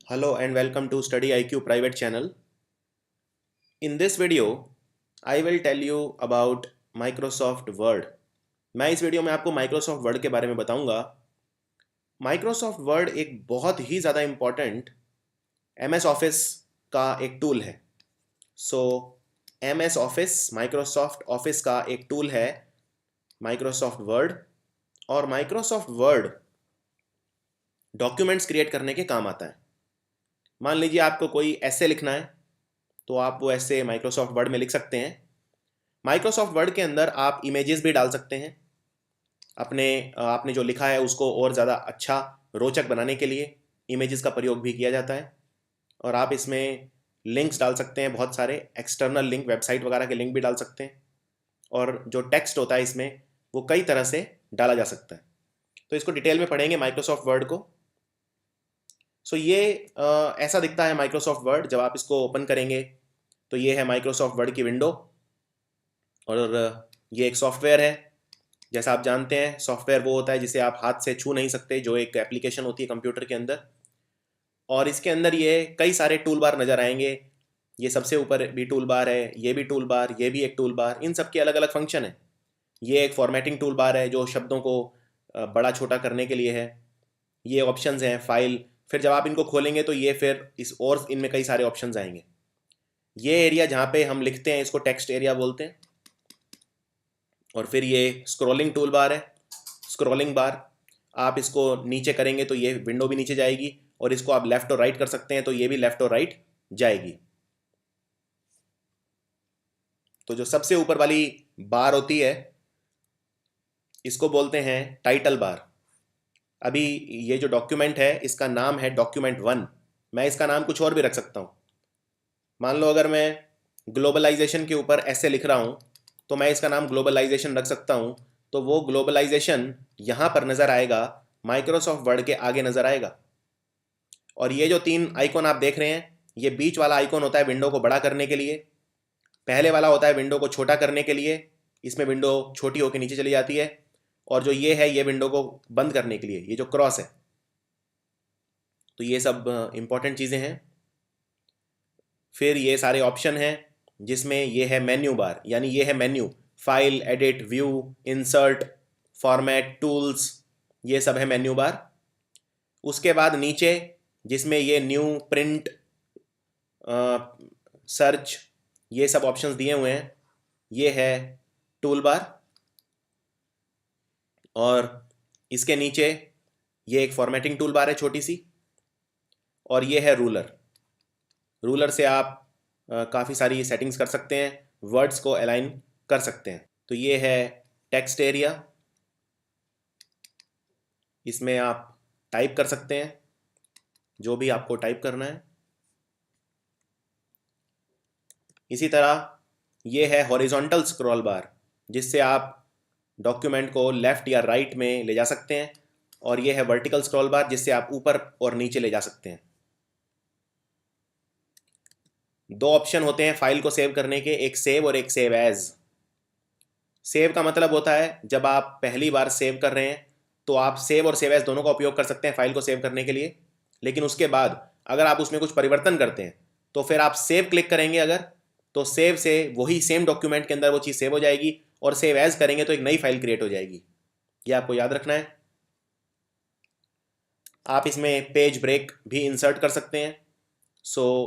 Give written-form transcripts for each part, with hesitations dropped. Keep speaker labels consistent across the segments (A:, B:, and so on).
A: Hello and welcome to Study IQ private channel. In this video, I will tell you about Microsoft Word. मैं इस video में आपको Microsoft Word के बारे में बताऊंगा। Microsoft Word एक बहुत ही ज़्यादा इम्पॉर्टेंट MS Office का एक टूल है। MS Office, Microsoft Office का एक टूल है Microsoft Word, और Microsoft Word डॉक्यूमेंट्स क्रिएट करने के काम आता है। मान लीजिए आपको कोई ऐसे लिखना है, तो आप वो ऐसे माइक्रोसॉफ्ट वर्ड में लिख सकते हैं। माइक्रोसॉफ्ट वर्ड के अंदर आप इमेजेस भी डाल सकते हैं। आपने जो लिखा है उसको और ज़्यादा अच्छा रोचक बनाने के लिए इमेजेस का प्रयोग भी किया जाता है। और आप इसमें लिंक्स डाल सकते हैं, बहुत सारे एक्सटर्नल लिंक, वेबसाइट वगैरह के लिंक भी डाल सकते हैं। और जो टेक्स्ट होता है इसमें वो कई तरह से डाला जा सकता है। तो इसको डिटेल में पढ़ेंगे माइक्रोसॉफ्ट वर्ड को। ये ऐसा दिखता है माइक्रोसॉफ्ट वर्ड। जब आप इसको ओपन करेंगे तो ये है माइक्रोसॉफ्ट वर्ड की विंडो, और ये एक सॉफ्टवेयर है। जैसा आप जानते हैं, सॉफ्टवेयर वो होता है जिसे आप हाथ से छू नहीं सकते, जो एक एप्लीकेशन होती है कंप्यूटर के अंदर। और इसके अंदर ये कई सारे टूल बार नज़र आएंगे। ये सबसे ऊपर भी टूल बार है, ये भी टूल बार, ये भी एक टूल बार। इन सब के अलग अलग फंक्शन है। ये एक फॉर्मेटिंग टूल बार है जो शब्दों को बड़ा छोटा करने के लिए है। ये ऑप्शंस हैं, फाइल। फिर जब आप इनको खोलेंगे तो ये फिर और इनमें कई सारे ऑप्शंस आएंगे। ये एरिया जहाँ पे हम लिखते हैं इसको टेक्स्ट एरिया बोलते हैं। और फिर ये स्क्रॉलिंग टूल बार है, स्क्रॉलिंग बार। आप इसको नीचे करेंगे तो ये विंडो भी नीचे जाएगी, और इसको आप लेफ्ट और राइट कर सकते हैं तो ये भी लेफ्ट और राइट जाएगी। तो जो सबसे ऊपर वाली बार होती है इसको बोलते हैं टाइटल बार। अभी ये जो डॉक्यूमेंट है इसका नाम है डॉक्यूमेंट 1। मैं इसका नाम कुछ और भी रख सकता हूँ। मान लो अगर मैं ग्लोबलाइजेशन के ऊपर ऐसे लिख रहा हूँ तो मैं इसका नाम ग्लोबलाइजेशन रख सकता हूँ। तो वो ग्लोबलाइजेशन यहाँ पर नज़र आएगा, माइक्रोसॉफ्ट वर्ड के आगे नज़र आएगा। और ये जो 3 आइकॉन आप देख रहे हैं, ये बीच वाला आइकॉन होता है विंडो को बड़ा करने के लिए। पहले वाला होता है विंडो को छोटा करने के लिए, इसमें विंडो छोटी होकर नीचे चली जाती है। और जो ये है, ये विंडो को बंद करने के लिए, ये जो क्रॉस है। तो ये सब इंपॉर्टेंट चीज़ें हैं। फिर ये सारे ऑप्शन हैं, जिसमें ये है मेन्यू बार, यानी ये है menu, file, edit, view, insert, format, tools, ये सब है मेन्यू बार। उसके बाद नीचे जिसमें ये न्यू, प्रिंट, सर्च, ये सब ऑप्शंस दिए हुए हैं, ये है टूल बार। और इसके नीचे ये एक फॉर्मेटिंग टूल बार है छोटी सी, और ये है रूलर। रूलर से आप काफ़ी सारी सेटिंग्स कर सकते हैं, वर्ड्स को अलाइन कर सकते हैं। तो ये है टेक्स्ट एरिया, इसमें आप टाइप कर सकते हैं जो भी आपको टाइप करना है। इसी तरह ये है हॉरिजॉन्टल स्क्रॉल बार, जिससे आप डॉक्यूमेंट को लेफ़्ट या राइट में ले जा सकते हैं। और ये है वर्टिकल स्क्रॉल बार, जिससे आप ऊपर और नीचे ले जा सकते हैं। 2 ऑप्शन होते हैं फाइल को सेव करने के, एक सेव और एक सेव एज। सेव का मतलब होता है जब आप पहली बार सेव कर रहे हैं तो आप सेव और सेव एज दोनों का उपयोग कर सकते हैं फाइल को सेव करने के लिए। लेकिन उसके बाद अगर आप उसमें कुछ परिवर्तन करते हैं तो फिर आप सेव क्लिक करेंगे अगर, तो सेव से वही सेम डॉक्यूमेंट के अंदर वो चीज़ सेव हो जाएगी, और सेव एज करेंगे तो एक नई फाइल क्रिएट हो जाएगी। ये आपको याद रखना है। आप इसमें पेज ब्रेक भी इंसर्ट कर सकते हैं।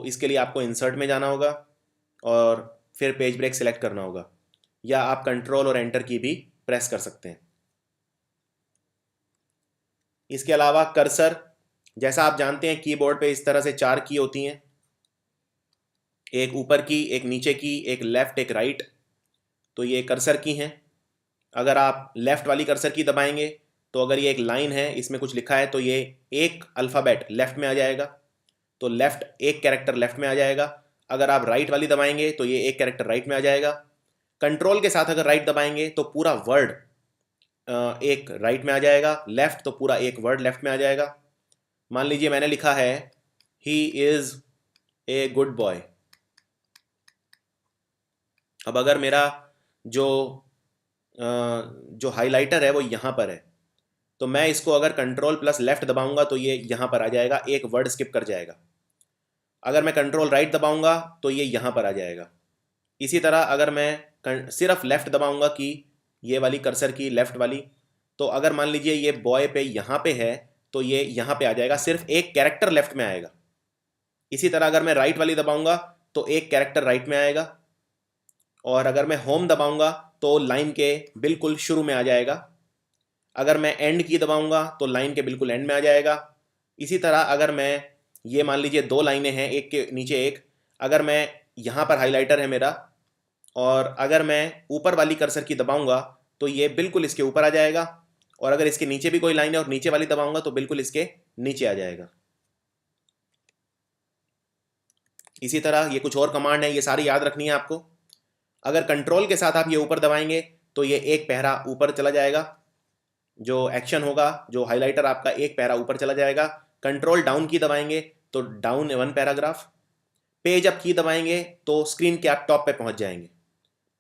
A: इसके लिए आपको इंसर्ट में जाना होगा और फिर पेज ब्रेक सेलेक्ट करना होगा, या आप कंट्रोल और एंटर की भी प्रेस कर सकते हैं। इसके अलावा कर्सर, जैसा आप जानते हैं कीबोर्ड पे इस तरह से 4 की होती हैं, एक ऊपर की, एक नीचे की, एक लेफ़्ट, एक राइट। तो ये कर्सर की हैं। अगर आप लेफ़्ट वाली कर्सर की दबाएंगे तो अगर ये एक लाइन है, इसमें कुछ लिखा है, तो ये एक अल्फ़ाबेट लेफ़्ट में आ जाएगा, तो लेफ़्ट एक कैरेक्टर लेफ़्ट में आ जाएगा। अगर आप राइट वाली दबाएंगे तो ये एक कैरेक्टर राइट में आ जाएगा। कंट्रोल के साथ अगर राइट दबाएंगे तो पूरा वर्ड एक राइट में आ जाएगा, लेफ़्ट तो पूरा एक वर्ड लेफ़्ट में आ जाएगा। मान लीजिए मैंने लिखा है he is a good boy. अब अगर मेरा जो जो हाइलाइटर है वो यहाँ पर है, तो मैं इसको अगर कंट्रोल प्लस लेफ्ट दबाऊंगा तो ये यहाँ पर आ जाएगा, एक वर्ड स्किप कर जाएगा। अगर मैं कंट्रोल राइट दबाऊंगा तो ये यहाँ पर आ जाएगा। इसी तरह अगर मैं सिर्फ लेफ्ट दबाऊंगा कि ये वाली कर्सर की लेफ्ट वाली, तो अगर मान लीजिए ये बॉय पे यहाँ पे है तो ये यहाँ पे आ जाएगा, सिर्फ एक कैरेक्टर लेफ्ट में आएगा। इसी तरह अगर मैं राइट वाली दबाऊंगा तो एक कैरेक्टर राइट में आएगा, और अगर मैं होम दबाऊंगा तो लाइन के बिल्कुल शुरू में आ जाएगा। अगर मैं एंड की दबाऊंगा तो लाइन के बिल्कुल एंड में आ जाएगा। इसी तरह अगर मैं ये मान लीजिए दो लाइनें हैं एक के नीचे एक, अगर मैं यहाँ पर हाइलाइटर है मेरा और अगर मैं ऊपर वाली कर्सर की दबाऊंगा तो ये बिल्कुल इसके ऊपर आ जाएगा, और अगर इसके नीचे भी कोई लाइन है और नीचे वाली दबाऊंगा तो बिल्कुल इसके नीचे आ जाएगा। इसी तरह ये कुछ और कमांड है, ये सारी याद रखनी है आपको। अगर कंट्रोल के साथ आप ये ऊपर दबाएंगे तो ये एक पैरा ऊपर चला जाएगा, जो एक्शन होगा, जो हाइलाइटर आपका एक पैरा ऊपर चला जाएगा। कंट्रोल डाउन की दबाएंगे तो down one paragraph. Page up की दबाएंगे तो स्क्रीन के आप टॉप पे पहुंच जाएंगे।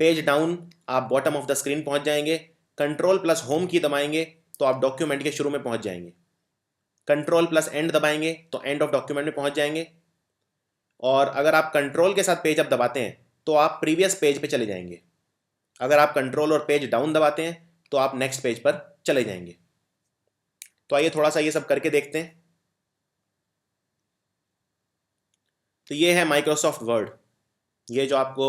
A: पेज डाउन आप बॉटम ऑफ द स्क्रीन पहुंच जाएंगे। कंट्रोल प्लस होम की दबाएंगे तो आप डॉक्यूमेंट के शुरू में पहुंच जाएंगे। कंट्रोल प्लस एंड दबाएंगे तो एंड ऑफ डॉक्यूमेंट में पहुंच जाएंगे। और अगर आप कंट्रोल के साथ पेज अप दबाते हैं तो आप प्रीवियस पेज पे चले जाएंगे। अगर आप कंट्रोल और पेज डाउन दबाते हैं तो आप नेक्स्ट पेज पर चले जाएंगे। तो आइए थोड़ा सा ये सब करके देखते हैं। तो ये है माइक्रोसॉफ्ट वर्ड, ये जो आपको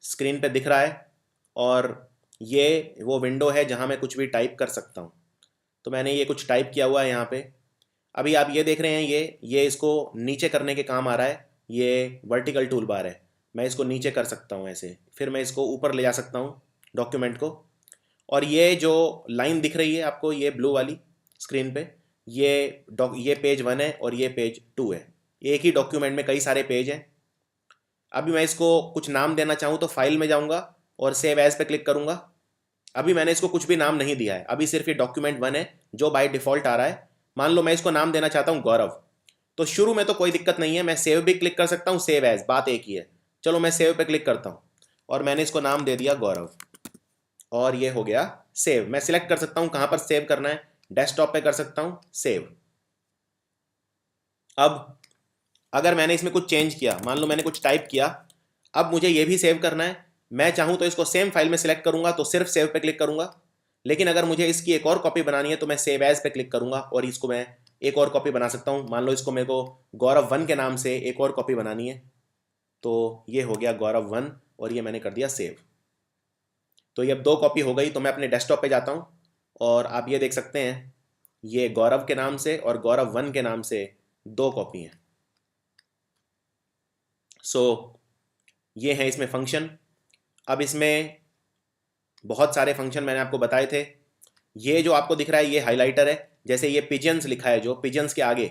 A: स्क्रीन पे दिख रहा है, और ये वो विंडो है जहां मैं कुछ भी टाइप कर सकता हूं। तो मैंने ये कुछ टाइप किया हुआ है यहाँ पे। अभी आप ये देख रहे हैं, ये इसको नीचे करने के काम आ रहा है। ये वर्टिकल टूल बार है, मैं इसको नीचे कर सकता हूँ ऐसे, फिर मैं इसको ऊपर ले जा सकता हूँ डॉक्यूमेंट को। और ये जो लाइन दिख रही है आपको, ये ब्लू वाली स्क्रीन पे, ये पेज 1 है और ये पेज 2 है। एक ही डॉक्यूमेंट में कई सारे पेज हैं। अभी मैं इसको कुछ नाम देना चाहूँ तो फाइल में जाऊँगा और सेव एज पे क्लिक करूँगा। अभी मैंने इसको कुछ भी नाम नहीं दिया है, अभी सिर्फ ये डॉक्यूमेंट 1 है जो बाय डिफ़ॉल्ट आ रहा है। मान लो मैं इसको नाम देना चाहता हूँ गौरव, तो शुरू में तो कोई दिक्कत नहीं है, मैं सेव भी क्लिक कर सकता हूँ, सेव एज, बात एक ही है। चलो मैं सेव पे क्लिक करता हूँ और मैंने इसको नाम दे दिया गौरव, और ये हो गया सेव। मैं सिलेक्ट कर सकता हूँ कहाँ पर सेव करना है, डेस्कटॉप पे कर सकता हूँ सेव। अब अगर मैंने इसमें कुछ चेंज किया, मान लो मैंने कुछ टाइप किया, अब मुझे ये भी सेव करना है। मैं चाहूँ तो इसको सेम फाइल में सिलेक्ट करूँगा तो सिर्फ सेव पे क्लिक करूँगा, लेकिन अगर मुझे इसकी एक और कॉपी बनानी है तो मैं सेव एज पे क्लिक करूँगा और इसको मैं एक और कॉपी बना सकता हूँ। मान लो इसको मेरे को गौरव 1 के नाम से एक और कॉपी बनानी है, तो ये हो गया गौरव 1 और ये मैंने कर दिया सेव। तो ये अब 2 कॉपी हो गई। तो मैं अपने डेस्कटॉप पे जाता हूँ और आप ये देख सकते हैं, ये गौरव के नाम से और गौरव 1 के नाम से 2 कॉपी हैं। सो ये हैं इसमें फंक्शन। अब इसमें बहुत सारे फंक्शन मैंने आपको बताए थे। ये जो आपको दिख रहा है ये हाइलाइटर है, जैसे ये पिजन्स लिखा है, जो पिजन्स के आगे,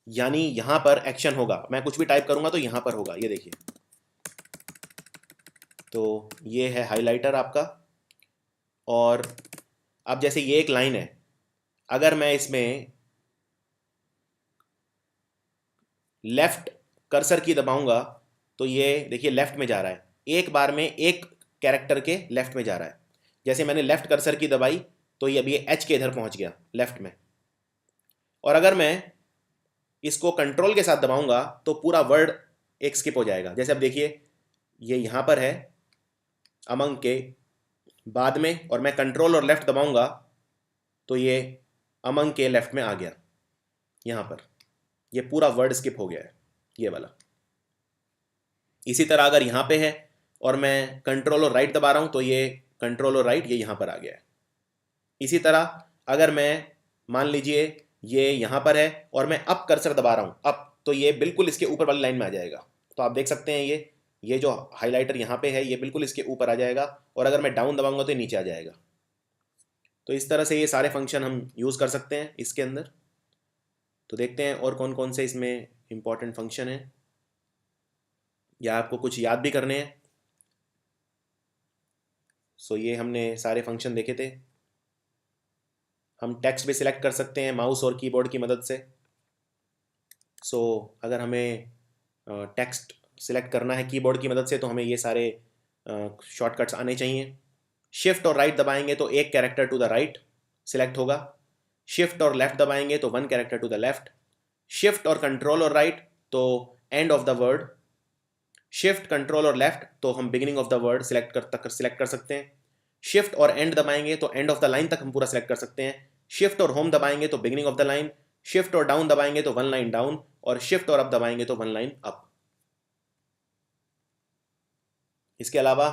A: यानी यहाँ पर एक्शन होगा। मैं कुछ भी टाइप करूँगा तो यहाँ पर होगा, ये देखिए। तो ये है हाइलाइटर आपका। और अब जैसे ये एक लाइन है, अगर मैं इसमें लेफ्ट कर्सर की दबाऊंगा तो ये देखिए लेफ्ट में जा रहा है, एक बार में एक कैरेक्टर के लेफ्ट में जा रहा है। जैसे मैंने लेफ्ट कर्सर की दबाई तो ये अभी एच के इधर पहुंच गया लेफ्ट में। और अगर मैं इसको कंट्रोल के साथ दबाऊंगा तो पूरा वर्ड एक स्किप हो जाएगा। जैसे अब देखिए ये यहाँ पर है अमंग के बाद में, और मैं कंट्रोल और लेफ्ट दबाऊंगा तो ये अमंग के लेफ्ट में आ गया। यहाँ पर ये पूरा वर्ड स्किप हो गया है, ये वाला। इसी तरह अगर यहाँ पे है और मैं कंट्रोल और राइट दबा रहा हूँ तो ये कंट्रोल और राइट ये यहाँ पर आ गया है। इसी तरह अगर मैं मान लीजिए ये यहाँ पर है और मैं अप कर्सर दबा रहा हूँ अप, तो ये बिल्कुल इसके ऊपर वाली लाइन में आ जाएगा। तो आप देख सकते हैं ये जो हाइलाइटर यहाँ पे है ये बिल्कुल इसके ऊपर आ जाएगा, और अगर मैं डाउन दबाऊंगा तो ये नीचे आ जाएगा। तो इस तरह से ये सारे फंक्शन हम यूज़ कर सकते हैं इसके अंदर। तो देखते हैं और कौन कौन से इसमें इम्पॉर्टेंट फंक्शन हैं, या आपको कुछ याद भी करने हैं। सो ये हमने सारे फंक्शन देखे थे। हम टेक्स्ट भी सिलेक्ट कर सकते हैं माउस और कीबोर्ड की मदद से। सो अगर हमें टेक्स्ट सिलेक्ट करना है कीबोर्ड की मदद से तो हमें ये सारे शॉर्टकट्स आने चाहिए। शिफ्ट और राइट दबाएंगे तो एक character to the right select होगा। शिफ्ट और लेफ्ट दबाएंगे तो one character to the left, shift और कंट्रोल और राइट तो end of the word, shift control और लेफ्ट तो हम beginning of the word select कर सकते हैं, शिफ्ट और एंड दबाएंगे तो एंड ऑफ द लाइन तक हम पूरा सिलेक्ट कर सकते हैं, शिफ्ट और होम दबाएंगे तो beginning of the line, shift और डाउन दबाएंगे तो वन लाइन डाउन, और शिफ्ट और अप दबाएंगे तो वन लाइन अप। इसके अलावा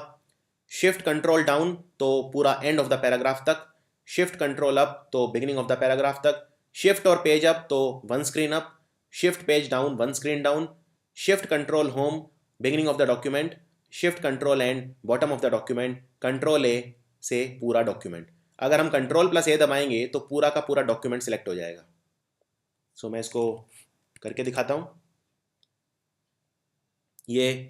A: शिफ्ट कंट्रोल डाउन तो पूरा एंड ऑफ द पैराग्राफ तक, शिफ्ट कंट्रोल अप तो बिगिनिंग ऑफ द पैराग्राफ तक, शिफ्ट और पेज अप तो one screen up, shift page down one screen down, shift control home beginning of the document, shift control and bottom of the document, control ए से पूरा document. अगर हम control plus ए दबाएंगे तो पूरा का पूरा डॉक्यूमेंट सिलेक्ट हो जाएगा। सो मैं इसको करके दिखाता हूँ। ये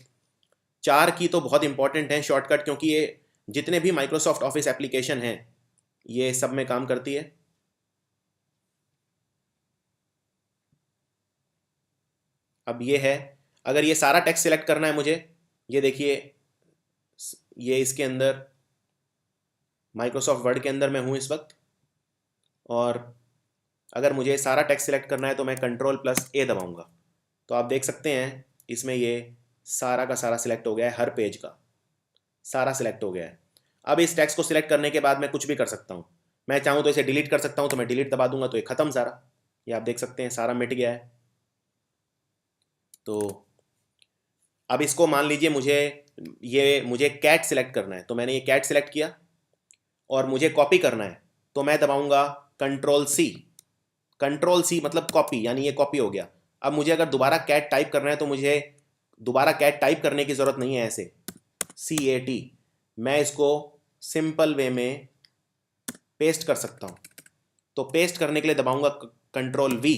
A: 4 की तो बहुत इंपॉर्टेंट है शॉर्टकट, क्योंकि ये जितने भी माइक्रोसॉफ्ट ऑफिस एप्लीकेशन हैं ये सब में काम करती है। अब ये है, अगर ये सारा टेक्स्ट सिलेक्ट करना है मुझे, ये देखिए ये इसके अंदर माइक्रोसॉफ्ट वर्ड के अंदर मैं हूँ इस वक्त, और अगर मुझे सारा टेक्स्ट सिलेक्ट करना है तो मैं कंट्रोल प्लस ए दबाऊंगा तो आप देख सकते हैं इसमें ये सारा का सारा सिलेक्ट हो गया है, हर पेज का सारा सिलेक्ट हो गया है। अब इस टेक्स्ट को सिलेक्ट करने के बाद मैं कुछ भी कर सकता हूँ, मैं चाहूँ तो इसे डिलीट कर सकता हूँ, तो मैं डिलीट दबा दूंगा तो ये खत्म सारा, ये आप देख सकते हैं सारा मिट गया है। तो अब इसको मान लीजिए मुझे कैट सिलेक्ट करना है, तो मैंने ये कैट सिलेक्ट किया और मुझे कॉपी करना है तो मैं दबाऊंगा कंट्रोल सी, कंट्रोल सी मतलब कॉपी, यानी ये कॉपी हो गया। अब मुझे अगर दोबारा कैट टाइप करना है तो मुझे दोबारा कैट टाइप करने की ज़रूरत नहीं है, ऐसे CAT मैं इसको सिंपल वे में पेस्ट कर सकता हूँ। तो पेस्ट करने के लिए दबाऊंगा कंट्रोल V।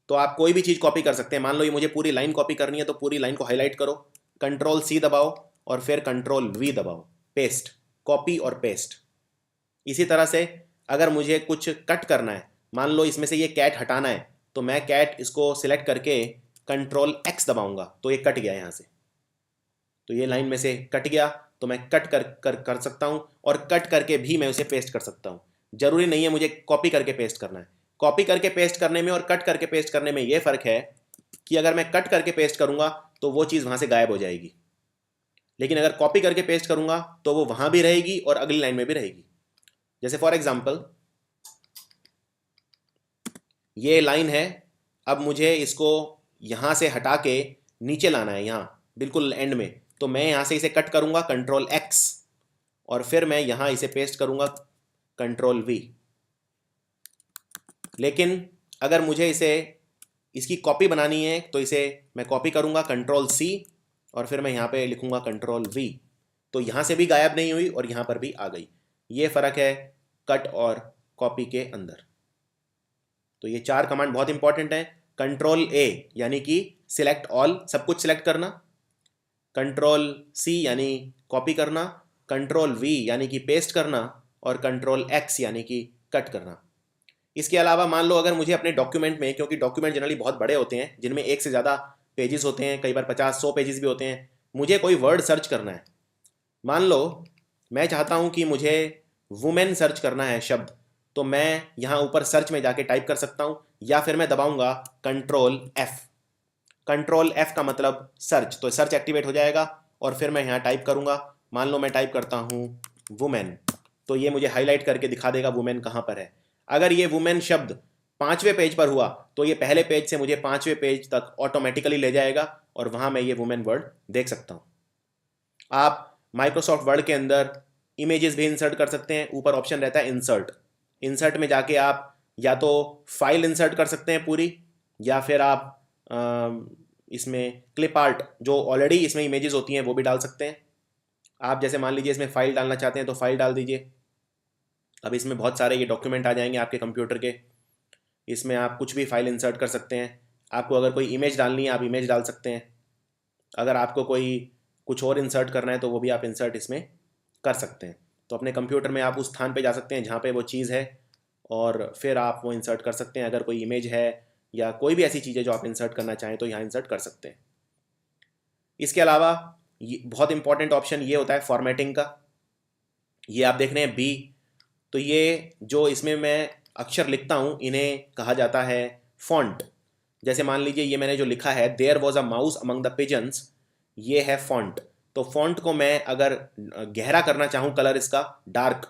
A: तो आप कोई भी चीज़ कॉपी कर सकते हैं, मान लो ये मुझे पूरी लाइन कॉपी करनी है तो पूरी लाइन को हाईलाइट करो, कंट्रोल C दबाओ और फिर कंट्रोल V दबाओ, पेस्ट, कॉपी और पेस्ट। इसी तरह से अगर मुझे कुछ कट करना है, मान लो इसमें से ये कैट हटाना है तो मैं कैट इसको सिलेक्ट करके कंट्रोल X दबाऊंगा तो ये कट गया यहाँ से, तो ये लाइन में से कट गया तो मैं कट कर सकता हूँ, और कट करके भी मैं उसे पेस्ट कर सकता हूँ। जरूरी नहीं है मुझे कॉपी करके पेस्ट करना है। कॉपी करके पेस्ट करने में और कट करके पेस्ट करने में ये फ़र्क है कि अगर मैं कट करके पेस्ट करूँगा तो वो चीज़ वहाँ से गायब हो जाएगी, लेकिन अगर कॉपी करके पेस्ट करूँगा तो वो वहाँ भी रहेगी और अगली लाइन में भी रहेगी। जैसे फॉर एग्जाम्पल ये लाइन है, अब मुझे इसको यहाँ से हटा के नीचे लाना है, यहाँ बिल्कुल एंड में, तो मैं यहाँ से इसे कट करूँगा कंट्रोल X और फिर मैं यहाँ इसे पेस्ट करूँगा कंट्रोल V। लेकिन अगर मुझे इसकी कॉपी बनानी है तो इसे मैं कॉपी करूँगा कंट्रोल C और फिर मैं यहाँ पे लिखूँगा कंट्रोल V, तो यहाँ से भी गायब नहीं हुई और यहाँ पर भी आ गई। ये फ़र्क है कट और कॉपी के अंदर। तो ये 4 कमांड बहुत इंपॉर्टेंट हैं। कंट्रोल A यानी कि सिलेक्ट ऑल, सब कुछ सिलेक्ट करना, कंट्रोल C यानी कॉपी करना, कंट्रोल V यानी कि पेस्ट करना, और कंट्रोल X यानी कि कट करना। इसके अलावा मान लो अगर मुझे अपने डॉक्यूमेंट में, क्योंकि डॉक्यूमेंट जनरली बहुत बड़े होते हैं जिनमें एक से ज़्यादा पेजेस होते हैं, कई बार 50-100 पेजेस भी होते हैं, मुझे कोई वर्ड सर्च करना है। मान लो मैं चाहता हूँ कि मुझे वुमेन सर्च करना है शब्द, तो मैं यहाँ ऊपर सर्च में जाके टाइप कर सकता हूँ, या फिर मैं दबाऊँगा कंट्रोल F। कंट्रोल F का मतलब सर्च, तो सर्च एक्टिवेट हो जाएगा और फिर मैं यहाँ टाइप करूँगा। मान लो मैं टाइप करता हूँ वुमेन, तो ये मुझे हाईलाइट करके दिखा देगा वुमेन कहाँ पर है। अगर ये वुमेन शब्द 5वें पेज पर हुआ तो ये पहले पेज से मुझे 5वें पेज तक ऑटोमेटिकली ले जाएगा और वहाँ मैं ये वुमेन वर्ड देख सकता हूँ। आप माइक्रोसॉफ्ट वर्ड के अंदर इमेजेस भी इंसर्ट कर सकते हैं, ऊपर ऑप्शन रहता है इंसर्ट, इंसर्ट में जाके आप या तो फाइल इंसर्ट कर सकते हैं पूरी, या फिर आप इसमें क्लिप आर्ट जो ऑलरेडी इसमें इमेजेस होती हैं वो भी डाल सकते हैं। आप जैसे मान लीजिए इसमें फ़ाइल डालना चाहते हैं तो फाइल डाल दीजिए। अब इसमें बहुत सारे ये डॉक्यूमेंट आ जाएंगे आपके कंप्यूटर के, इसमें आप कुछ भी फाइल इंसर्ट कर सकते हैं। आपको अगर कोई इमेज डालनी है आप इमेज डाल सकते हैं, अगर आपको कोई कुछ और इंसर्ट करना है तो वो भी आप इंसर्ट इसमें कर सकते हैं। तो अपने कंप्यूटर में आप उस स्थान पे जा सकते हैं जहाँ पे वो चीज़ है और फिर आप वो इंसर्ट कर सकते हैं। अगर कोई इमेज है या कोई भी ऐसी चीज़ है जो आप इंसर्ट करना चाहें तो यहाँ इंसर्ट कर सकते हैं। इसके अलावा बहुत इंपॉर्टेंट ऑप्शन ये होता है फॉर्मेटिंग का, ये आप देख रहे हैं B। तो ये जो इसमें मैं अक्षर लिखता हूँ इन्हें कहा जाता है फॉन्ट। जैसे मान लीजिए ये मैंने जो लिखा है there was a mouse among the pigeons, ये है फॉन्ट। तो फॉन्ट को मैं अगर गहरा करना चाहूँ कलर इसका डार्क,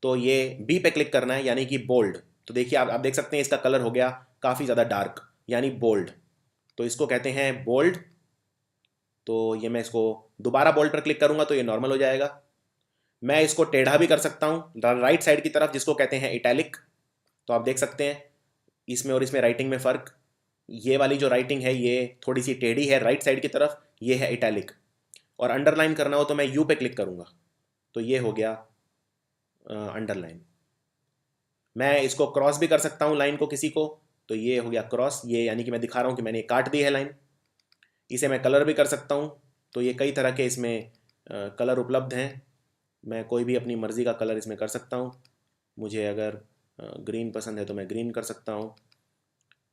A: तो ये बी पे क्लिक करना है यानी कि बोल्ड। तो देखिए आप देख सकते हैं इसका कलर हो गया काफ़ी ज़्यादा डार्क यानी बोल्ड, तो इसको कहते हैं बोल्ड। तो ये मैं इसको दोबारा बोल्ड पर क्लिक करूँगा तो ये नॉर्मल हो जाएगा। मैं इसको टेढ़ा भी कर सकता हूँ राइट साइड की तरफ, जिसको कहते हैं इटैलिक। तो आप देख सकते हैं इसमें और इसमें राइटिंग में फ़र्क, ये वाली जो राइटिंग है ये थोड़ी सी टेढ़ी है राइट साइड की तरफ, ये है इटैलिक। और अंडरलाइन करना हो तो मैं यू पे क्लिक करूँगा तो ये हो गया अंडरलाइन। मैं इसको क्रॉस भी कर सकता हूँ लाइन को किसी को, तो ये हो गया क्रॉस, ये यानी कि मैं दिखा रहा हूँ कि मैंने काट दी है लाइन। इसे मैं कलर भी कर सकता हूँ, तो ये कई तरह के इसमें कलर उपलब्ध हैं। मैं कोई भी अपनी मर्ज़ी का कलर इसमें कर सकता हूँ। मुझे अगर ग्रीन पसंद है तो मैं ग्रीन कर सकता हूँ।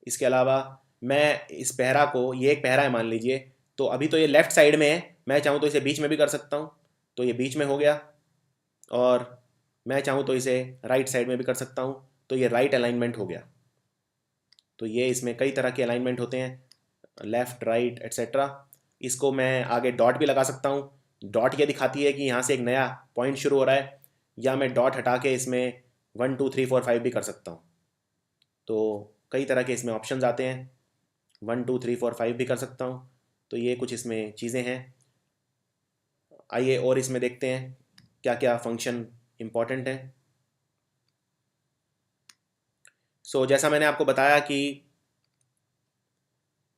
A: इसके अलावा मैं इस पहरा को, ये एक पहरा है मान लीजिए, तो अभी तो ये लेफ़्ट साइड में है, मैं चाहूँ तो इसे बीच में भी कर सकता हूँ, तो ये बीच में हो गया। और मैं चाहूँ तो इसे राइट साइड में भी कर सकता हूँ, तो ये राइट अलाइनमेंट हो गया। तो ये इसमें कई तरह के अलाइनमेंट होते हैं, लेफ़्ट राइट एट्सेट्रा। इसको मैं आगे डॉट भी लगा सकता हूँ। डॉट ये दिखाती है कि यहाँ से एक नया पॉइंट शुरू हो रहा है, या मैं डॉट हटा के इसमें 1 2 3 4 5 भी कर सकता हूँ। तो कई तरह के इसमें ऑप्शंस आते हैं, 1 2 3 4 5 भी कर सकता हूँ। तो ये कुछ इसमें चीज़ें हैं। आइए और इसमें देखते हैं क्या क्या फंक्शन इम्पॉर्टेंट है। जैसा मैंने आपको बताया कि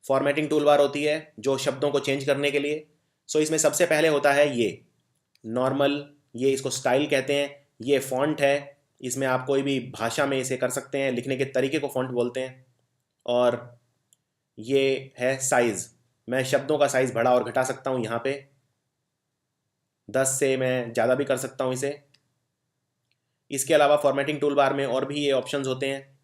A: फॉर्मेटिंग टूल बार होती है जो शब्दों को चेंज करने के लिए। इसमें सबसे पहले होता है ये नॉर्मल, ये इसको स्टाइल कहते हैं। ये फॉन्ट है, इसमें आप कोई भी भाषा में इसे कर सकते हैं, लिखने के तरीके को फॉन्ट बोलते हैं। और ये है साइज़, मैं शब्दों का साइज़ बढ़ा और घटा सकता हूँ यहाँ पे, 10 से मैं ज़्यादा भी कर सकता हूँ इसे। इसके अलावा फॉर्मेटिंग टूल बार में और भी ये ऑप्शंस होते हैं,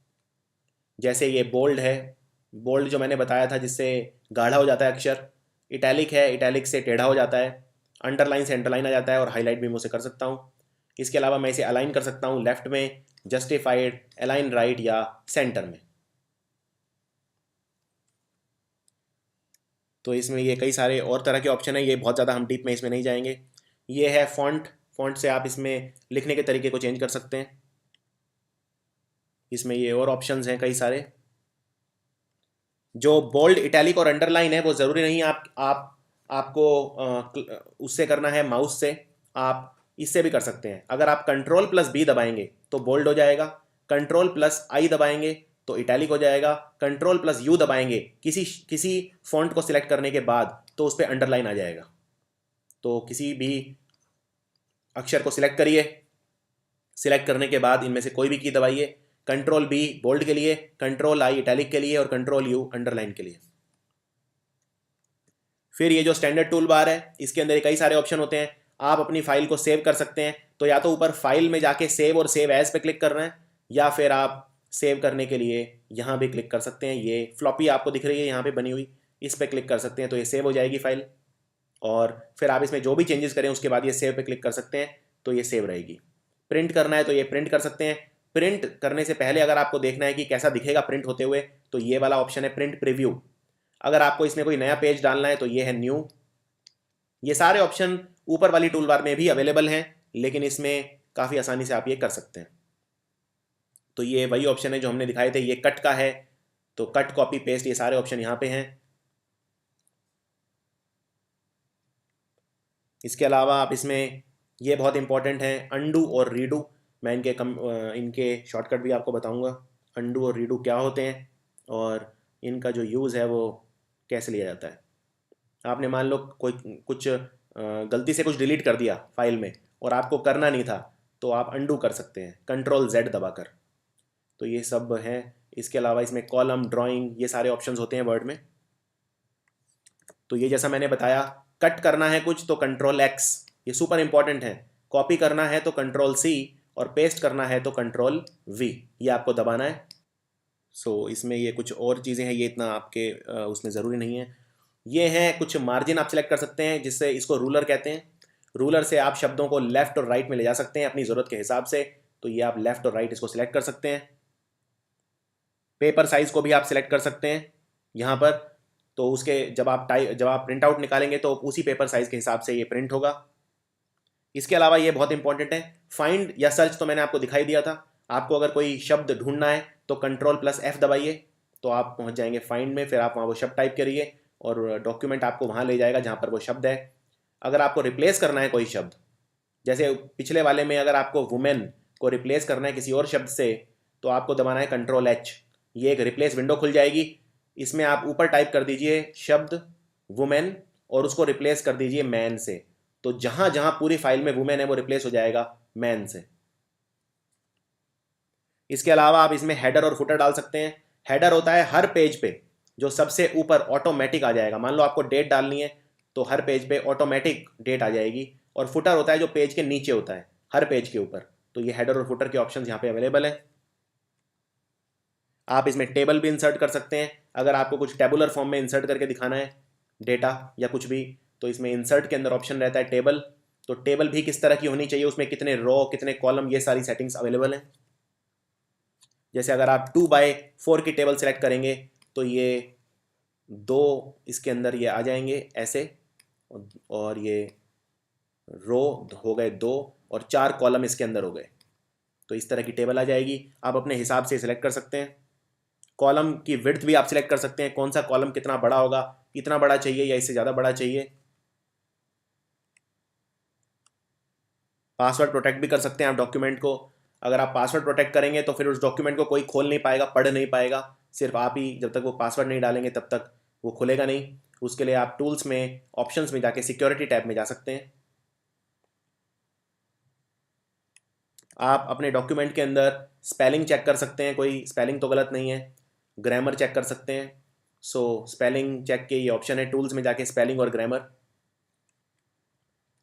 A: जैसे ये बोल्ड है, बोल्ड जो मैंने बताया था जिससे गाढ़ा हो जाता है अक्षर। इटैलिक है, इटैलिक से टेढ़ा हो जाता है। अंडरलाइन से अंडरलाइन आ जाता है, और हाईलाइट भी मैं उसे कर सकता हूँ। इसके अलावा मैं इसे अलाइन कर सकता हूँ लेफ्ट में, जस्टिफाइड, अलाइन राइट या सेंटर में। तो इसमें ये कई सारे और तरह के ऑप्शन है, ये बहुत ज़्यादा हम डीप में इसमें नहीं जाएंगे। ये है फॉन्ट, फॉन्ट से आप इसमें लिखने के तरीके को चेंज कर सकते हैं। इसमें ये और ऑप्शंस हैं कई सारे। जो बोल्ड, इटैलिक और अंडरलाइन है वो ज़रूरी नहीं आपको उससे करना है माउस से, आप इससे भी कर सकते हैं। अगर आप कंट्रोल प्लस बी दबाएंगे तो बोल्ड हो जाएगा, कंट्रोल प्लस आई दबाएंगे तो इटैलिक हो जाएगा, कंट्रोल प्लस यू दबाएंगे किसी किसी फॉन्ट को सिलेक्ट करने के बाद तो उस पर अंडरलाइन आ जाएगा। तो किसी भी अक्षर को सिलेक्ट करिए, सिलेक्ट करने के बाद इनमें से कोई भी की दबाइए, कंट्रोल बी बोल्ड के लिए, कंट्रोल आई इटैलिक के लिए और कंट्रोल यू अंडरलाइन के लिए। फिर ये जो स्टैंडर्ड टूल बार है इसके अंदर कई सारे ऑप्शन होते हैं। आप अपनी फाइल को सेव कर सकते हैं, तो या तो ऊपर फाइल में जाके सेव और सेव एज पे क्लिक करना है, या फिर आप सेव करने के लिए यहाँ भी क्लिक कर सकते हैं। ये फ्लॉपी आपको दिख रही है यहाँ पे बनी हुई, इस पर क्लिक कर सकते हैं तो ये सेव हो जाएगी फाइल। और फिर आप इसमें जो भी चेंजेस करें उसके बाद ये सेव पे क्लिक कर सकते हैं तो ये सेव रहेगी। प्रिंट करना है तो ये प्रिंट कर सकते हैं। प्रिंट करने से पहले अगर आपको देखना है कि कैसा दिखेगा प्रिंट होते हुए, तो ये वाला ऑप्शन है प्रिंट प्रीव्यू। अगर आपको इसमें कोई नया पेज डालना है तो ये है न्यू। ये सारे ऑप्शन ऊपर वाली टूल बार में भी अवेलेबल हैं, लेकिन इसमें काफ़ी आसानी से आप ये कर सकते हैं। तो ये वही ऑप्शन है जो हमने दिखाए थे, ये कट का है, तो कट कॉपी पेस्ट ये सारे ऑप्शन यहाँ पे हैं। इसके अलावा आप इसमें ये बहुत इंपॉर्टेंट है अंडू और रीडू, मैं इनके शॉर्टकट भी आपको बताऊंगा। अंडू और रीडू क्या होते हैं और इनका जो यूज़ है वो कैसे लिया जाता है। आपने मान लो कोई कुछ गलती से कुछ डिलीट कर दिया फाइल में और आपको करना नहीं था, तो आप अंडू कर सकते हैं कंट्रोल जेड दबाकर। तो ये सब हैं। इसके अलावा इसमें कॉलम, ड्राइंग, ये सारे ऑप्शंस होते हैं वर्ड में। तो ये जैसा मैंने बताया, कट करना है कुछ तो कंट्रोल एक्स, ये सुपर इंपॉर्टेंट है। कॉपी करना है तो कंट्रोल सी, और पेस्ट करना है तो कंट्रोल वी, ये आपको दबाना है। इसमें ये कुछ और चीज़ें हैं, ये इतना आपके उसमें ज़रूरी नहीं है। ये हैं कुछ मार्जिन आप सेलेक्ट कर सकते हैं, जिससे इसको रूलर कहते हैं। रूलर से आप शब्दों को लेफ़्ट और राइट में ले जा सकते हैं अपनी ज़रूरत के हिसाब से। तो ये आप लेफ़्ट और राइट इसको सिलेक्ट कर सकते हैं। पेपर साइज़ को भी आप सिलेक्ट कर सकते हैं यहाँ पर। तो उसके जब आप प्रिंट आउट निकालेंगे तो उसी पेपर साइज़ के हिसाब से ये प्रिंट होगा। इसके अलावा ये बहुत इंपॉर्टेंट है, फाइंड या सर्च तो मैंने आपको दिखाई दिया था। आपको अगर कोई शब्द ढूंढना है तो Ctrl+F दबाइए तो आप पहुंच जाएंगे फाइंड में, फिर आप वहाँ वो शब्द टाइप करिए और डॉक्यूमेंट आपको वहाँ ले जाएगा जहाँ पर वो शब्द है। अगर आपको रिप्लेस करना है कोई शब्द, जैसे पिछले वाले में अगर आपको वुमेन को रिप्लेस करना है किसी और शब्द से, तो आपको दबाना है Ctrl+H। ये एक रिप्लेस विंडो खुल जाएगी। इसमें आप ऊपर टाइप कर दीजिए शब्द वुमेन और उसको रिप्लेस कर दीजिए मैन से। तो जहाँ जहाँ पूरी फाइल में वुमेन है वो रिप्लेस हो जाएगा मैन से। इसके अलावा आप इसमें हेडर और फुटर डाल सकते हैं। हेडर होता है हर पेज पे जो सबसे ऊपर ऑटोमेटिक आ जाएगा। मान लो आपको डेट डालनी है तो हर पेज पे ऑटोमेटिक डेट आ जाएगी। और फुटर होता है जो पेज के नीचे होता है हर पेज के ऊपर। तो ये हेडर और फुटर के ऑप्शन यहाँ पे अवेलेबल है। आप इसमें टेबल भी इंसर्ट कर सकते हैं। अगर आपको कुछ टेबुलर फॉर्म में इंसर्ट करके दिखाना है डेटा या कुछ भी, तो इसमें इंसर्ट के अंदर ऑप्शन रहता है टेबल। तो टेबल भी किस तरह की होनी चाहिए, उसमें कितने रो कितने कॉलम, ये सारी सेटिंग्स अवेलेबल हैं। जैसे अगर आप 2x4 की टेबल सेलेक्ट करेंगे तो ये 2 इसके अंदर ये आ जाएंगे ऐसे, और ये रो हो गए 2 और 4 कॉलम इसके अंदर हो गए। तो इस तरह की टेबल आ जाएगी। आप अपने हिसाब से सिलेक्ट कर सकते हैं। कॉलम की विड्थ भी आप सिलेक्ट कर सकते हैं, कौन सा कॉलम कितना बड़ा होगा, इतना बड़ा चाहिए या इससे ज़्यादा बड़ा चाहिए। पासवर्ड प्रोटेक्ट भी कर सकते हैं आप डॉक्यूमेंट को। अगर आप पासवर्ड प्रोटेक्ट करेंगे तो फिर उस डॉक्यूमेंट को कोई खोल नहीं पाएगा, पढ़ नहीं पाएगा। सिर्फ आप ही, जब तक वो पासवर्ड नहीं डालेंगे तब तक वो खुलेगा नहीं। उसके लिए आप टूल्स में ऑप्शंस में जाके सिक्योरिटी टैब में जा सकते हैं। आप अपने डॉक्यूमेंट के अंदर स्पेलिंग चेक कर सकते हैं, कोई स्पेलिंग तो गलत नहीं है। ग्रामर चेक कर सकते हैं। सो स्पेलिंग चेक के ये ऑप्शन है टूल्स में जाके, स्पेलिंग और ग्रामर।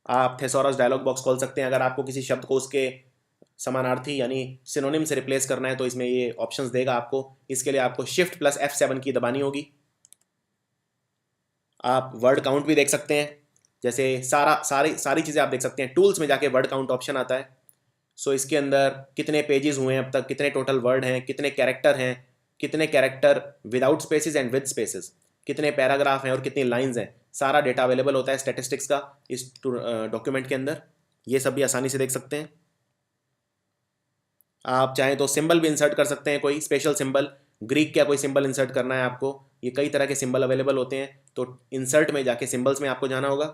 A: आप थेसॉरस डायलॉग बॉक्स खोल सकते हैं। अगर आपको किसी शब्द को उसके समानार्थी यानी सिनोनिम से रिप्लेस करना है तो इसमें ये ऑप्शंस देगा आपको। इसके लिए आपको Shift+F7 की दबानी होगी। आप वर्ड काउंट भी देख सकते हैं। जैसे सारी चीज़ें आप देख सकते हैं। टूल्स में जाके वर्ड काउंट ऑप्शन आता है। सो इसके अंदर कितने पेजेस हुए हैं अब तक, कितने टोटल वर्ड हैं, कितने कैरेक्टर हैं, कितने character without spaces and with spaces, कितने पैराग्राफ हैं और कितनी लाइंस हैं, सारा डेटा अवेलेबल होता है स्टैटिस्टिक्स का इस डॉक्यूमेंट के अंदर। ये सब भी आसानी से देख सकते हैं। आप चाहें तो सिंबल भी इंसर्ट कर सकते हैं, कोई स्पेशल सिंबल, ग्रीक का कोई सिंबल इंसर्ट करना है आपको। ये कई तरह के सिंबल अवेलेबल होते हैं, तो इंसर्ट में जाके सिंबल्स में आपको जाना होगा।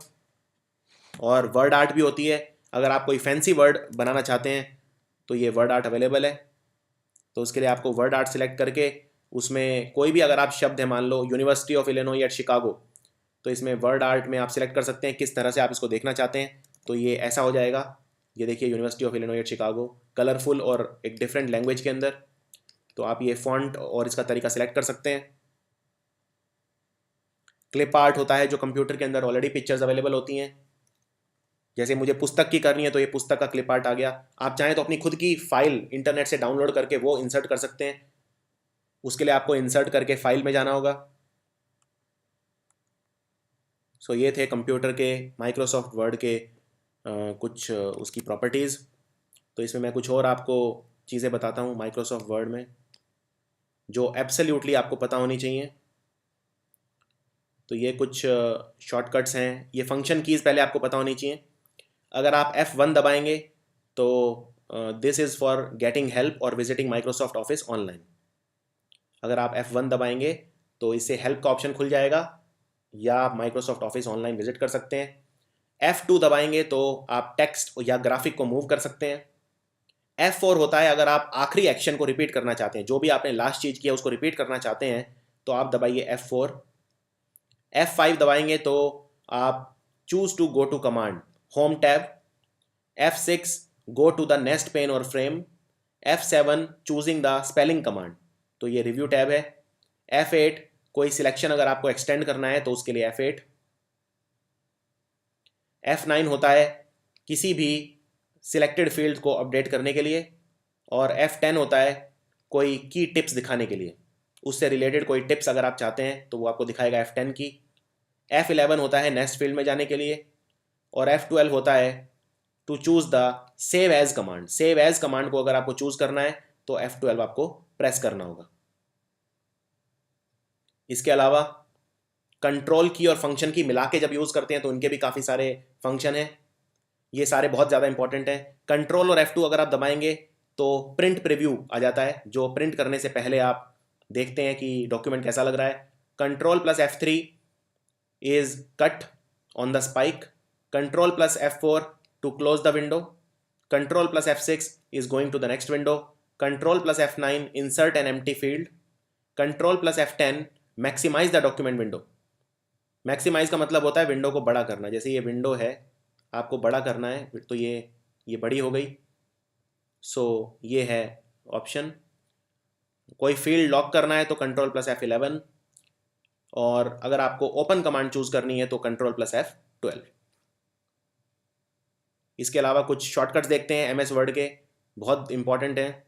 A: और वर्ड आर्ट भी होती है। अगर आप कोई फैंसी वर्ड बनाना चाहते हैं तो ये वर्ड आर्ट अवेलेबल है। तो उसके लिए आपको वर्ड आर्ट सिलेक्ट करके उसमें कोई भी अगर आप शब्द है, मान लो university of Illinois at Chicago, तो इसमें वर्ड आर्ट में आप सिलेक्ट कर सकते हैं किस तरह से आप इसको देखना चाहते हैं। तो ये ऐसा हो जाएगा। ये देखिए University of Illinois at Chicago, colourful और एक डिफरेंट लैंग्वेज के अंदर। तो आप ये फॉन्ट और इसका तरीका सेलेक्ट कर सकते हैं। क्लिप आर्ट होता है जो कंप्यूटर के अंदर ऑलरेडी पिक्चर्स अवेलेबल होती हैं। जैसे मुझे पुस्तक की करनी है तो ये पुस्तक का क्लिप आर्ट आ गया। आप चाहें तो अपनी खुद की फाइल इंटरनेट से डाउनलोड करके वो इंसर्ट कर सकते हैं। उसके लिए आपको इंसर्ट करके फाइल में जाना होगा। सो ये थे कंप्यूटर के माइक्रोसॉफ्ट वर्ड के कुछ उसकी प्रॉपर्टीज़। तो इसमें मैं कुछ और आपको चीज़ें बताता हूँ माइक्रोसॉफ्ट वर्ड में जो एब्सोल्युटली आपको पता होनी चाहिए। तो ये कुछ शॉर्टकट्स हैं। ये फंक्शन कीज़ पहले आपको पता होनी चाहिए। अगर आप F1 दबाएंगे तो this is for getting help और विजिटिंग माइक्रोसॉफ्ट ऑफिस ऑनलाइन। अगर आप F1 दबाएंगे तो इससे हेल्प का ऑप्शन खुल जाएगा या आप माइक्रोसॉफ्ट ऑफिस ऑनलाइन विजिट कर सकते हैं। F2 दबाएंगे तो आप टेक्स्ट या ग्राफिक को मूव कर सकते हैं। F4 होता है अगर आप आखिरी एक्शन को रिपीट करना चाहते हैं, जो भी आपने लास्ट चीज़ किया उसको रिपीट करना चाहते हैं तो आप दबाइए F4। F5 दबाएंगे तो आप choose to go to command, home tab. F6 go to the next pane और frame. F7 choosing the spelling command, तो ये रिव्यू टैब है। F8 कोई सिलेक्शन अगर आपको एक्सटेंड करना है तो उसके लिए F8। F9 होता है किसी भी सिलेक्टेड फील्ड को अपडेट करने के लिए। और F10 होता है कोई की टिप्स दिखाने के लिए, उससे रिलेटेड कोई टिप्स अगर आप चाहते हैं तो वो आपको दिखाएगा F10 की। F11 होता है नेक्स्ट फील्ड में जाने के लिए। और F12 होता है to choose the save as command. Save as command को अगर आपको चूज़ करना है तो F12 आपको प्रेस करना होगा। इसके अलावा कंट्रोल की और फंक्शन की मिला के जब यूज़ करते हैं तो उनके भी काफ़ी सारे फंक्शन हैं, ये सारे बहुत ज़्यादा इंपॉर्टेंट हैं। कंट्रोल और F2 अगर आप दबाएंगे तो प्रिंट प्रीव्यू आ जाता है, जो प्रिंट करने से पहले आप देखते हैं कि डॉक्यूमेंट कैसा लग रहा है। Control plus F3 is cut on the spike, control plus F4 to close the window, control plus F6 is going to the next window, control plus F9 insert an empty field, control plus F10 maximise the document window. Maximise का मतलब होता है window को बड़ा करना, जैसे ये window है आपको बड़ा करना है तो ये बड़ी हो गई। सो ये है ऑप्शन। कोई फील्ड लॉक करना है तो कंट्रोल प्लस F11, और अगर आपको ओपन कमांड चूज करनी है तो कंट्रोल प्लस F12। इसके अलावा कुछ शॉर्टकट्स देखते हैं MS वर्ड के, बहुत इंपॉर्टेंट हैं।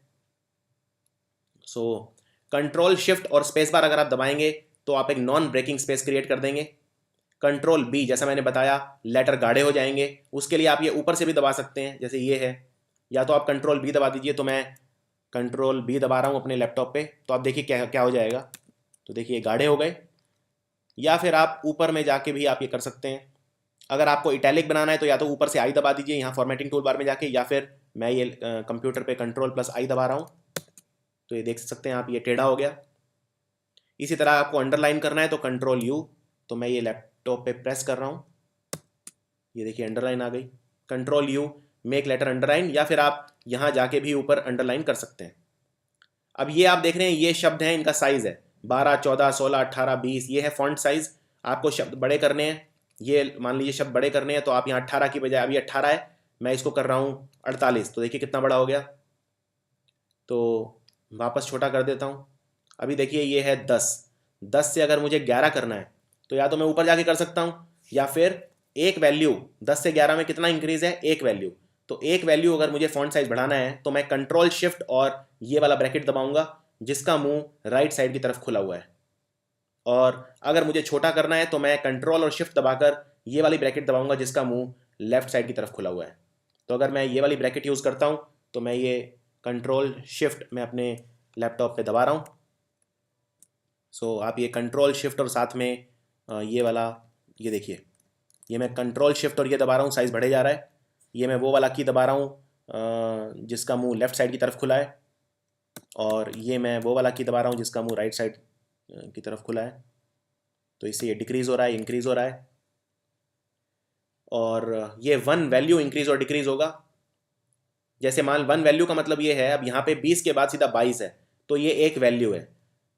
A: सो कंट्रोल शिफ्ट और स्पेस बार अगर आप दबाएंगे तो आप एक नॉन ब्रेकिंग स्पेस क्रिएट कर देंगे। कंट्रोल B, जैसा मैंने बताया, लेटर गाढ़े हो जाएंगे, उसके लिए आप ये ऊपर से भी दबा सकते हैं, जैसे ये है, या तो आप कंट्रोल B दबा दीजिए। तो मैं कंट्रोल B दबा रहा हूँ अपने लैपटॉप पे, तो आप देखिए क्या क्या हो जाएगा। तो देखिए गाढ़े हो गए। या फिर आप ऊपर में जाके भी आप ये कर सकते हैं। अगर आपको इटैलिक बनाना है तो या तो ऊपर से I दबा दीजिए यहाँ फॉर्मेटिंग टूल बार में जाके, या फिर मैं ये कंप्यूटर पे कंट्रोल प्लस I दबा रहा हूँ, तो ये देख सकते हैं आप, ये टेढ़ा हो गया। इसी तरह आपको अंडरलाइन करना है तो कंट्रोल U, तो मैं ये लैपटॉप पे प्रेस कर रहा हूँ, ये देखिए अंडरलाइन आ गई। Control U make letter underline, या फिर आप यहाँ जाके भी ऊपर अंडरलाइन कर सकते हैं। अब ये आप देख रहे हैं ये शब्द हैं, इनका साइज़ है 12, 14, 16, 18, 20, ये है फॉन्ट साइज़। आपको शब्द बड़े करने हैं, ये मान लीजिए शब्द बड़े करने हैं तो आप यहाँ 18 की बजाय, अभी 18 है, मैं इसको कर रहा हूँ 48, तो देखिए कितना बड़ा हो गया। तो वापस छोटा कर देता हूँ। अभी देखिए ये है 10 से अगर मुझे 11 करना है तो या तो मैं ऊपर जाके कर सकता हूँ, या फिर एक वैल्यू 10 से 11 में कितना इंक्रीज है, एक वैल्यू, तो एक वैल्यू अगर मुझे फॉन्ट साइज बढ़ाना है तो मैं कंट्रोल शिफ्ट और ये वाला ब्रैकेट दबाऊंगा जिसका मुंह राइट साइड की तरफ खुला हुआ है, और अगर मुझे छोटा करना है तो मैं कंट्रोल और शिफ्ट दबाकर ये वाली ब्रैकेट दबाऊंगा जिसका मुंह लेफ्ट साइड की तरफ खुला हुआ है। तो अगर मैं ये वाली ब्रैकेट यूज़ करता हूँ तो मैं ये कंट्रोल शिफ्ट मैं अपने लैपटॉप पे दबा रहा हूँ। सो आप ये कंट्रोल शिफ्ट और साथ में ये वाला, ये देखिए, ये मैं कंट्रोल शिफ्ट और ये दबा रहा हूँ, साइज़ बढ़े जा रहा है। ये मैं वो वाला की दबा रहा हूँ जिसका मुंह लेफ़्ट साइड की तरफ खुला है, और ये मैं वो वाला की दबा रहा हूँ जिसका मुंह राइट साइड की तरफ खुला है। तो इससे ये डिक्रीज़ हो रहा है, इंक्रीज़ हो रहा है, और ये 1 वैल्यू इंक्रीज़ और डिक्रीज़ होगा। जैसे मान 1 वैल्यू का मतलब ये है, अब यहाँ पे 20 के बाद सीधा 22 है तो ये एक वैल्यू है।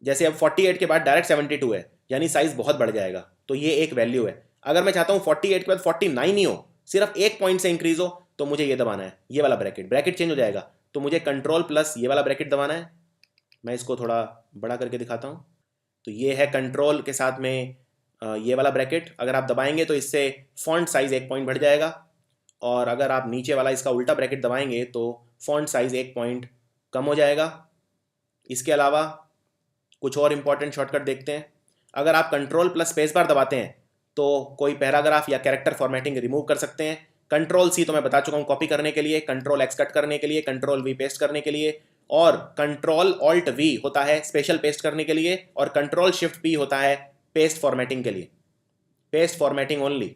A: जैसे अब 48 के बाद डायरेक्ट 72 है, यानी साइज़ बहुत बढ़ जाएगा, तो ये एक वैल्यू है। अगर मैं चाहता हूँ 48 के बाद 49 ही हो, सिर्फ एक पॉइंट से इंक्रीज हो, तो मुझे ये दबाना है, ये वाला ब्रैकेट चेंज हो जाएगा, तो मुझे कंट्रोल प्लस ये वाला ब्रैकेट दबाना है। मैं इसको थोड़ा बड़ा करके दिखाता हूँ। तो ये है कंट्रोल के साथ में ये वाला ब्रैकेट, अगर आप दबाएंगे तो इससे फॉन्ट साइज़ एक पॉइंट बढ़ जाएगा, और अगर आप नीचे वाला इसका उल्टा ब्रैकेट दबाएंगे तो फॉन्ट साइज़ एक पॉइंट कम हो जाएगा। इसके अलावा कुछ और इंपॉर्टेंट शॉर्टकट देखते हैं। अगर आप कंट्रोल प्लस स्पेस बार दबाते हैं तो कोई पैराग्राफ या कैरेक्टर फॉर्मेटिंग रिमूव कर सकते हैं। कंट्रोल C तो मैं बता चुका हूँ कॉपी करने के लिए, कंट्रोल X कट करने के लिए, कंट्रोल V पेस्ट करने के लिए, और कंट्रोल ऑल्ट V होता है स्पेशल पेस्ट करने के लिए, और कंट्रोल शिफ्ट P होता है पेस्ट फॉर्मेटिंग के लिए, पेस्ट फॉर्मेटिंग ओनली।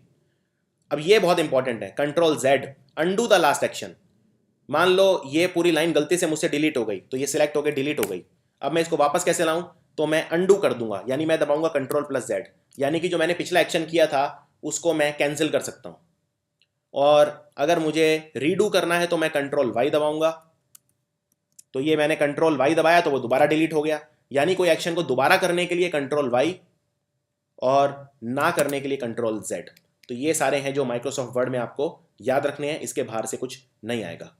A: अब ये बहुत इंपॉर्टेंट है, control Z undo the last action. मान लो ये पूरी लाइन गलती से मुझसे डिलीट हो गई, तो ये सिलेक्ट हो गई, डिलीट हो गई। अब मैं इसको वापस कैसे लाऊं, तो मैं अंडू कर दूंगा, यानी मैं दबाऊंगा कंट्रोल प्लस Z, यानी कि जो मैंने पिछला एक्शन किया था उसको मैं कैंसिल कर सकता हूं। और अगर मुझे रीडू करना है तो मैं कंट्रोल Y दबाऊंगा, तो ये मैंने कंट्रोल Y दबाया तो वो दोबारा डिलीट हो गया। यानी कोई एक्शन को दोबारा करने के लिए कंट्रोल Y, और ना करने के लिए कंट्रोल Z। तो ये सारे हैं जो माइक्रोसॉफ्ट वर्ड में आपको याद रखने हैं, इसके बाहर से कुछ नहीं आएगा।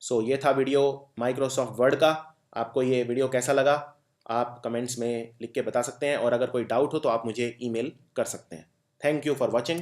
A: सो ये था वीडियो माइक्रोसॉफ्ट वर्ड का। आपको ये वीडियो कैसा लगा आप कमेंट्स में लिख के बता सकते हैं, और अगर कोई डाउट हो तो आप मुझे ईमेल कर सकते हैं। Thank you for watching.